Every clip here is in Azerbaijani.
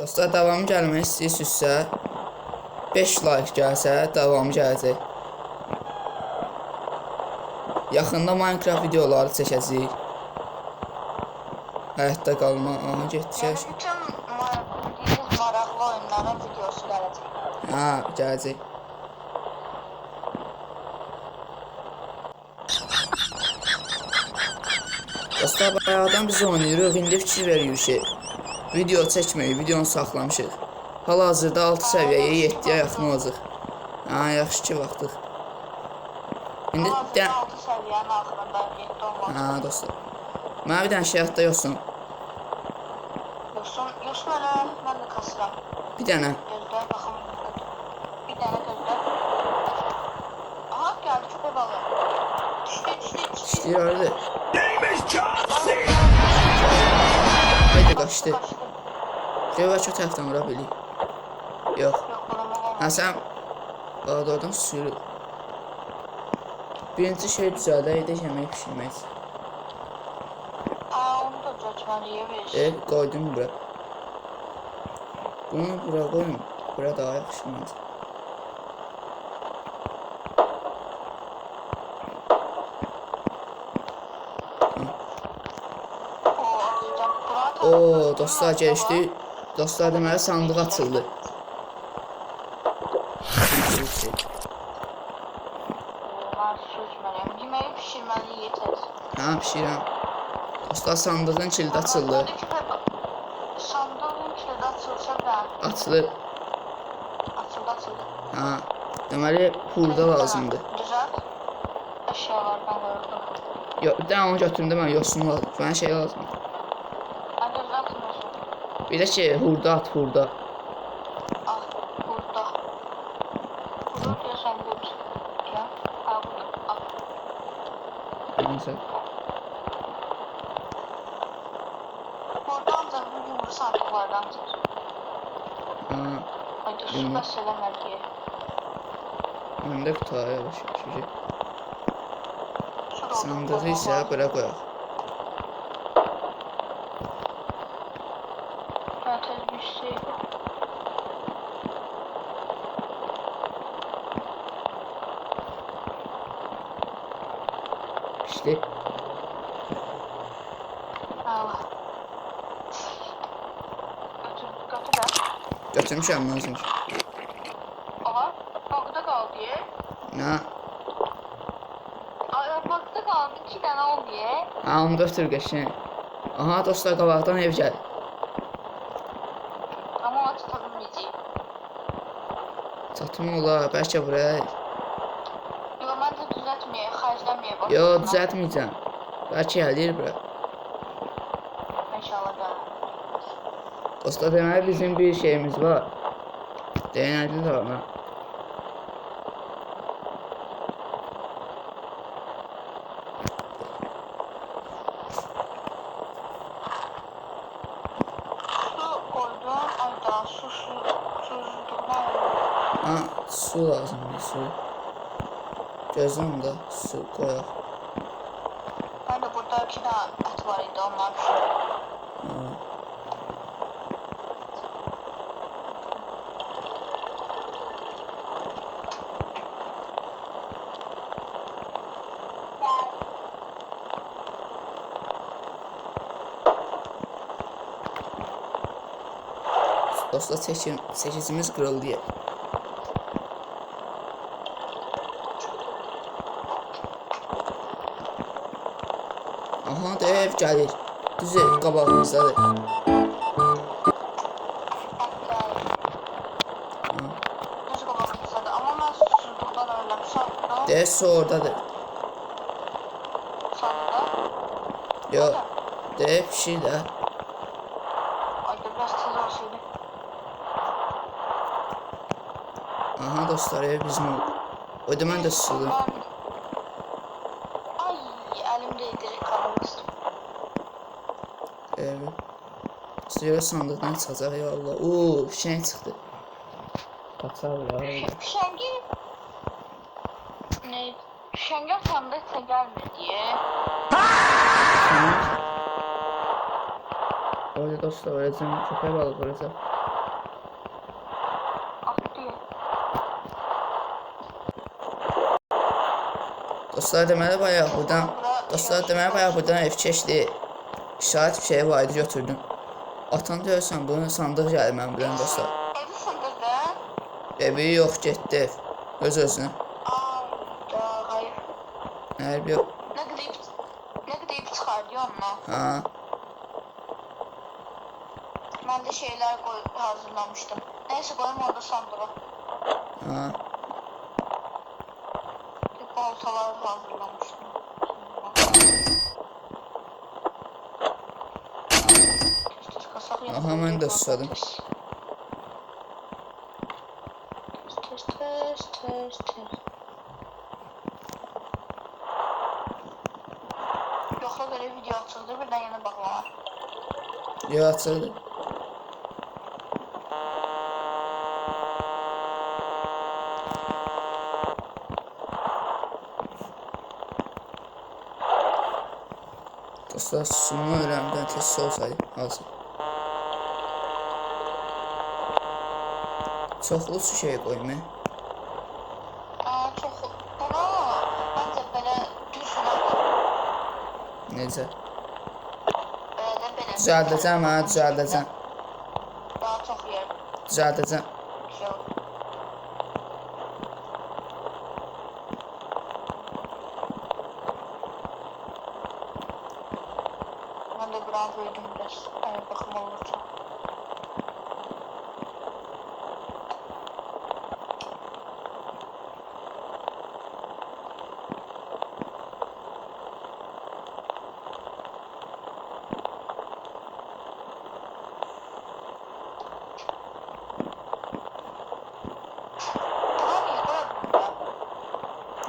Dostlar, davamı gəlmək istəyirsinizsə 5 like gəlsə davamı gələcək. Yaxında Minecraft videoları çəkəcəyik. Həyatda qalma. Aha, getdik. Bütün maraqlı oyunların videosu gələcək. Ha, gələcək. Dostlar, bayaqdan biz oynayırıq. İndi fikir veririk ki, video çəkməyi, videonu saxlamışıq. Hal-hazırda 6 səviyyəyə 7-yə yaxın olacaq. Ha, yaxşı ki, vaxtıq. İndi Hal-hazırda 6 səviyyənin axırında 7 olmaq. Ha, dostlar. Mənə bir dənə şey yadda yoxsun. Yoxsun elə, mən də kasıram. Bir dənə. Gözlə, baxım. Bir dənə gözlə. Aha, gəldi köpək balığı. Düşdü. İstəyirdi. Haydi, qaçdı. Bəlkə o tərəfdən vura bilik. Yox. Ha, sən oradan sürü. Birinci şey düzəldək, yemək pişirmək. Onu da düzəltməliyə verirsin. Qoydum bura. Bunu bura qoyun. Bura daha yaxşı məncə. Oo, dostlar, gəlişdi. Dostlar, deməli sandıq açıldı. Yeməyi pişirməli yetər. Ha, pişirəm. Dostlar, sandığın kilidi açıldı. Sandığın kilidi açılsa da. Açılıb. Açıldı. Ha, deməli hurda lazımdır. Düzəlt. Əşyalardan qoyurdum. Yox, bir dənə onu götürdüm mən, yoxsun lazım. Mənə şey lazım. Bir də ki, hurda at, hurda. Al, hurda. Hurda deyəsən hurd. Ya, ha, hurda, al. Neyse. Hurda ancaq bu yumru sandıqlardan çıxır. Ha, Haydi, su bəs eləmər deyə. məndə qutaya başlayır. Sandığı isə bura qoyaq. Zaten bir şey. İşte. Allah. Götür da. Götürmüşəm mən çünki. Aha, bakıda qaldı ya. Nə? Bakıda qaldı 2 dənə oldu ya. Ha, onu götür qəşəng. Aha, dostlar, qabaqdan ev gəlir. Ama o tutabilmeyeceğim. Çatım ola, bəlkə buraya. Yo, məncə düzəltməyə, xərcləməyə bax. Yo, düzəltməyəcəm. Bəlkə gəlir bura. İnşallah gəlir. Dostlar, deməli bizim bir şeyimiz var. Değənəkli də var, ha. Ha, su lazımdır, su. Gözüm də su qoyaq. Ben de burada 2 dənə ət var idi, onlar pişirir. Dostlar, çəkicimiz qırıldı ya. Aha, da ev gəlir. Düz ev qabağımızdadır. Düz qabağımızdadır, amma mən susuzluqdan ölməmişəm. De, su oradadır. Sandıqda. Yox. De, pişir də. Ayda biraz tez olsaydı. Aha, dostlar, ev bizim oldu. O da mən də susuldum. Ay, əlimdə direkt qalmışdım. Evet. Suya sandıqdan çıxacaq ya Allah. Oo, fişəng çıxdı. Qaçar ya. Fişəngi... Fişəngi atanda isə gəlmir deyə. Orada dostlar, öləcəm. Köpək balığı olacaq. Dostlar deməli bayaq buradan ev keçdi. İşaret bir şey var idi götürdüm. Atan deyirsən bunu sandıq gəlir mənim bilən dostlar. Evi sındırdın? Evi yox getdi ev. Öz özünə. Hayır. Hər bir Ne kadar ip çıkardı onunla. ha. Ben de şeyler hazırlamıştım. Neyse koyayım orada sandığa. Ha. Bir baltalar hazırlamıştım. Aha mən də susadım. Test. Yoksa böyle video atıldı birden yana bakma. Yo açıldı. Dostlar susumu öyrənimdən tez olsaydı hazır. Çoxlu su şey qoyma. Çok bunu bence böyle düzüne koy. Necə? Böyle Düzəldəcəm ha, düzəldəcəm. Daha çok yer. Düzəldəcəm. Güzel. Ben de biraz uyudum biraz. Yani bakım olursa.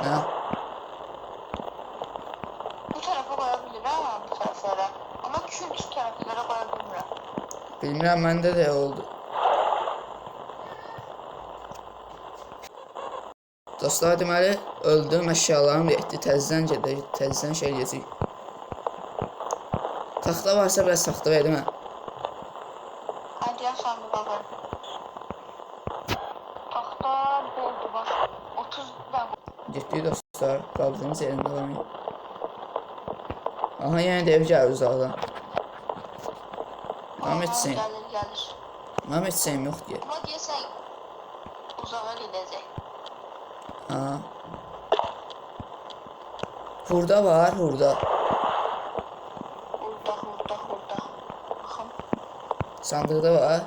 Ha? Bu tarafa koyabilir ama bu taraflara. Ama küçük taraflara koyabilir. Bilmirəm məndə də oldu. Dostlar deməli öldüm, əşyalarım getdi, təzədən şey eləyəcək. Taxta varsa biraz taxta ver demə. Hadi ya sandık alalım. Tahta oldu bak. 30'dan. Getdik dostlar, qaldığımız yerində davam. Aha yenə də ev gəlir uzaqdan. Mənim etsin. Gelir. Mənim etsin yox ki. Ama diyesen uzağa gidecek. Ha. Hurda var, hurda. Burada. Bakın. Sandıqda var.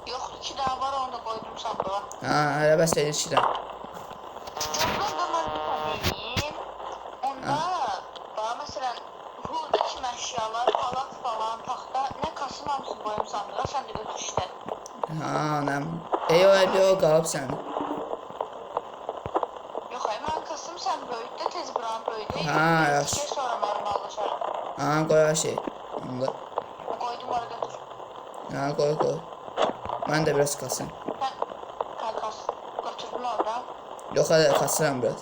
Yok 2 daha var onu da koydum sandığa. Ha, hələ bəs verir işləm. Ondan da ben bir tane yiyeyim. Onda daha mesela buradaki eşyalar falan tahta ne kasım hamısı koyayım sandığa sen de götür işte. Ha, anam. O qalıb sənin. Yok hemen kasım sen böyüt de tez bırak böyüt. Ha, Bir yaxşı. şey sonra normallaşar. Ha, qoy her şey. Onda. Koydum oraya götür. Ha, qoy. Mən də biraz kasım. Ben kas götürdüm orada. Yox, hələ kasıram biraz.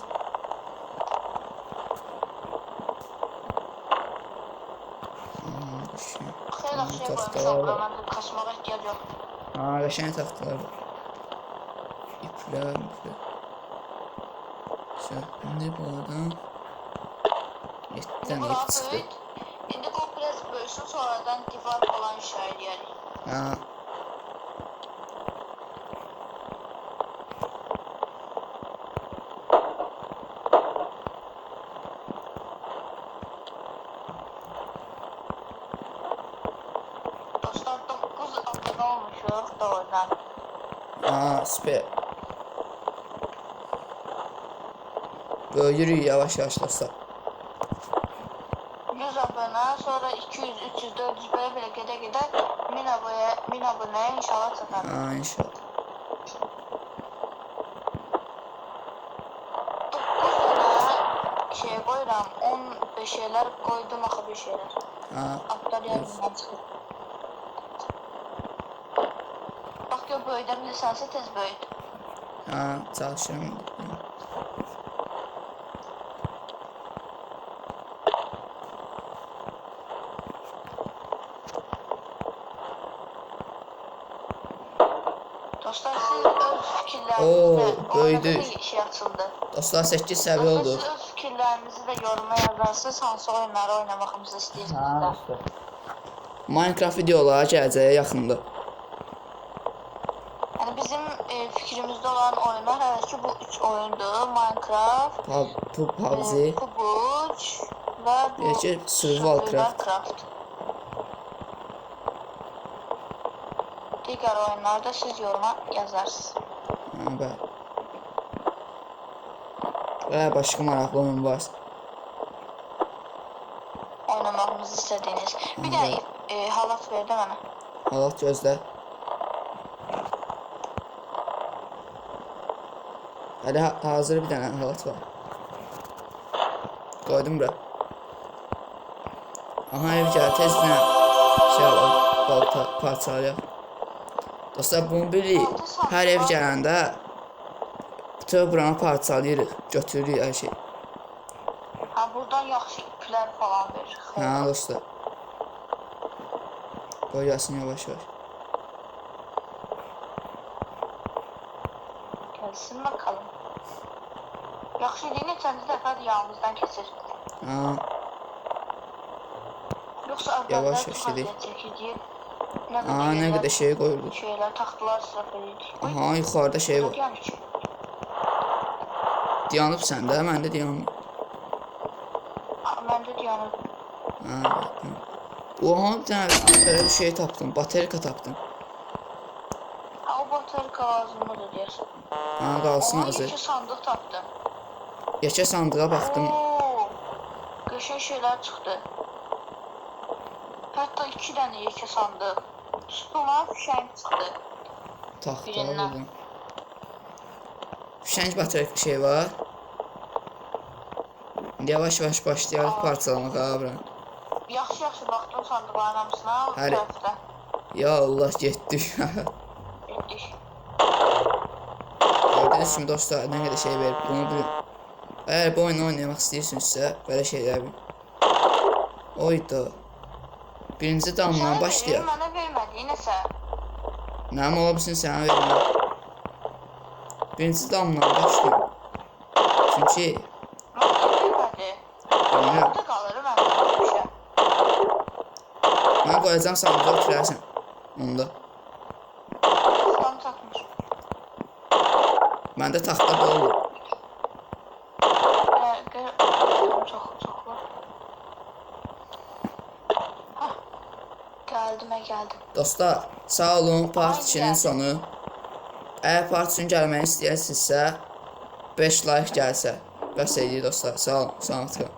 Xeyli şey koymuş orada ben de kasmağa ihtiyaç yok. Ha, qəşəng taxtalar var. İplər. Şimdi bu adam 7'den ip çıktı. Büyüt. Şimdi komple böyüsün sonradan divar falan inşa ediyoruz. Ha. Dostlar 9 abone olmuşuz doğrudan. Ha, süper. Böyle yürüyü yavaş dostlar. 100 abone sonra 200, 300, 400 böyle bile gide 1000 aboneye inşallah çıkar. Ha, inşallah. 9 tane şey koyuram 15 şeyler koydum axı bir şeyler. Ha. Altlar yarımdan çıxır. Bax gör böyüdə bilirsənsə tez böyüt. Ha, çalışıyorum. Dostlar siz öz fikirlərinizlə Oo, böyüdük. bir şey açıldı. Dostlar 8 səviyyə oldu. Siz öz fikirlərinizi də yoruma yazarsınız, hansı oyunları oynamağımızı istəyirsiniz də. Minecraft videoları gələcəyə yaxında. Yəni bizim fikrimizdə olan oyunlar hələ ki bu 3 oyundur. Minecraft, PUBG, PUBG və bu Survival Craft. Digər oyunları da siz yoruma yazarsınız. Bəli. Və başqa maraqlı oyun var. Oynamağımızı istədiyiniz. Bir də halat verdi mənə. Halat gözlə. Hələ hazır bir dənə halat var. Qoydum bura. Aha ev gəl, tez bir dənə balta parçalayaq. Dostlar bunu bilirik. Hər ev gələndə bütün buranı parçalayırıq, götürürük hər şey. Ha buradan yaxşı iplər falan verir. Ha dostlar. Qoy gəlsin yavaş yavaş. Gəlsin bakalım. Yaxşı deyil, neçənci dəfədir yanımızdan keçir. Ha, Yoxsa Yavaş əvvəllər yavaş çox gedək. əziyyət çəkirdik. nə qədər şey qoyurduq. Şeylər, taxtalar sırf edirdik. Aha, yuxarıda şey var. Yəni ki, Dayanıb səndə, məndə dayanmır. məndə dayanır. Ha, oha, bir dənə belə bir şey tapdım, baterika tapdım. Ha o batarka lazımdır deyəsən. Ha, qalsın Onun hazır. iki sandıq tapdım. Yekə sandığa baxdım. Oo, qəşəng şeylər çıxdı. Hətta 2 dənə yekə sandıq. Stula fişəng çıxdı. Taxta Birindən. buldum. Fişəng baterika şey var. Yavaş yavaş başlayarıq parçalamağa bura. Yaxşı baxdım sandıqların hamısına. O Həri. tərəfdə. Ya Allah, getdik. Getdik. Gördüyünüz kimi dostlar, nə qədər şey verib, bunu bilin. Əgər bu oyunu oynamaq istəyirsinizsə, belə şeylər bilin. Oyda. Birinci damdan başlayaq. Mənə vermədi, nəsə. Nəm ola bilsin sənə verməm. Birinci damdan başlayaq. Çünki, Mənə vermədi. bilmirəm, Orada qalır məndə başa. mən qoyacam sandığa oturarsan. Onda. Tam tapmış. Məndə taxta bol olur. Çox var. Hah. Gəldim. Dostlar, sağ olun, part 2-nin sonu. Əgər part 3-ün gəlməni istəyirsinizsə, 5 like gəlsə, bəs eləyir dostlar. Sağ olun, sağ olun.